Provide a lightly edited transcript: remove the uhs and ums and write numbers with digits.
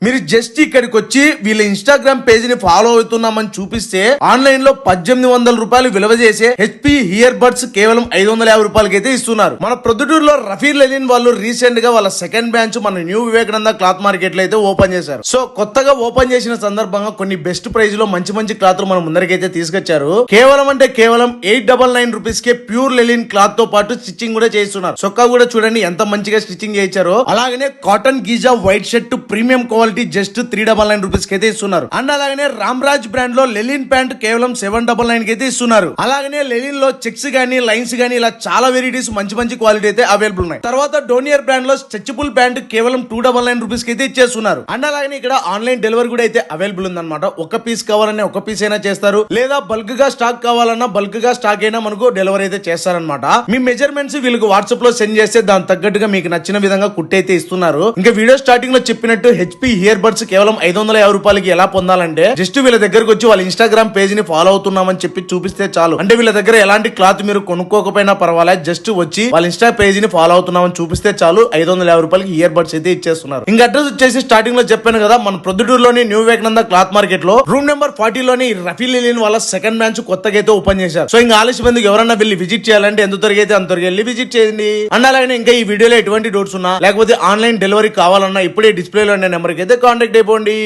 మీరు జస్ట్ ఇక్కడికి వచ్చి వీళ్ళ ఇన్స్టాగ్రామ్ పేజ్ ని ఫాలో అవుతున్నామని చూపిస్తే ఆన్లైన్ లో 1800 రూపాయలు విలువ చేసే హెచ్పి ఇయర్ బడ్స్ కేవలం 550 రూపాయలకి అయితే ఇస్తున్నారు. మన ప్రొద్దుటూరులో రఫీర్ లెలిన్ వాళ్ళు రీసెంట్ గా వాళ్ళ సెకండ్ బ్రాంచ్ మన న్యూ వివేకానంద క్లాత్ మార్కెట్ లో అయితే ఓపెన్ చేశారు. సో కొత్తగా ఓపెన్ చేసిన సందర్భంగా కొన్ని బెస్ట్ ప్రైస్ లో మంచి మంచి క్లాత్లు మన ముందరికైతే తీసుకొచ్చారు. కేవలం 899 రూపీస్ కే ప్యూర్ లెలిన్ క్లాత్ తో పాటు స్టిచ్చింగ్ కూడా చేస్తున్నారు. సొక్కా కూడా చూడండి ఎంత మంచిగా స్టిచ్చింగ్ చేయించారో. అలాగనే cotton Giza white shirt premium quality just 399 rupees కి అయితే ఇస్తున్నారు. అండ్ అలాగనే రామ్రాజ్ బ్రాండ్ లో లెలిన్ ప్యాంట్ కేవలం 799 కి అయితే ఇస్తున్నారు. అలాగనే లెలిన్ లో చెక్స్ గానీ లైన్స్ గానీ ఇలా చాలా వెరైటీస్ మంచి మంచి క్వాలిటీ అయితే అవైలబుల్ ఉన్నాయి. తర్వాత డోనియర్ బ్రాండ్ లో స్ట్రెచబుల్ ప్యాంట్ కేవలం 299 రూపీస్ కి అయితే ఇచ్చేస్తున్నారు. అండ్ అలాగనే ఇక్కడ ఆన్లైన్ డెలివరీ కూడా అయితే అవైలబుల్ ఉందన్నమాట. ఒక పీస్ కావాలన్నా ఒక పీస్ అయినా చేస్తారు, లేదా బల్క్ గా స్టాక్ కావాలన్నా బల్క్ గా స్టాక్ అయినా మనకు డెలివరీ అయితే చేస్తారనమాట. మీ మెజర్మెంట్స్ వీళ్ళకి వాట్సాప్ లో సెండ్ చేస్తే దాని తగ్గట్టుగా మీకు నచ్చిన విధంగా కుట్టైతే ఇస్తున్నారు. ఇంకా వీడియో స్టార్టింగ్ లో చెప్పినట్టు హెచ్పి ఇయర్ బడ్స్ కేవలం 550 రూపాయలకి ఎలా పొందాలంటే జస్ట్ వీళ్ళ దగ్గరకు వచ్చి వాళ్ళ ఇన్స్టాగ్రామ్ పేజ్ ని ఫాలో అవుతున్నామని చెప్పి చూపిస్తే చాలు. అంటే వీళ్ళ దగ్గర ఎలాంటి క్లాత్ మీరు కొనుక్కోకపోయినా పర్వాలేదు, జస్ట్ వచ్చి వాళ్ళ ఇన్స్టా పేజ్ ని ఫాలో అవుతున్నామని చూపిస్తే చాలు 550 రూపాయలకి ఇయర్ బడ్స్ అయితే ఇచ్చేస్తున్నారు. ఇంకా అడ్రస్ వచ్చేసి స్టార్టింగ్ లో చెప్పాను కదా, మన ప్రొద్దుటూరులోని న్యూ వివేకానంద క్లాత్ మార్కెట్ లో రూమ్ నెంబర్ 40 లోని రఫీల్ లెలిన్ వాళ్ళ సెకండ్ బ్రాంచ్ కొత్తగా అయితే ఓపెన్ చేశారు. సో ఇంకా ఆలస్యం ఎందుకు, ఎవరన్నా వెళ్ళి విజిట్ చేయాలంటే ఎంత త్వరగా అంత త్వరగా వెళ్ళి విజిట్ చేయండి. అండ్ అలాగే ఇంకా ఈ వీడియోలో ఎటువంటి డౌట్స్ ఉన్నా లేకపోతే ఆన్లైన్ డెలివరీ కావాలన్నా ఇప్పుడే డిస్ప్లేలో ఉండే నెంబర్ కి అయితే కాంటాక్ట్ అయిపోండి.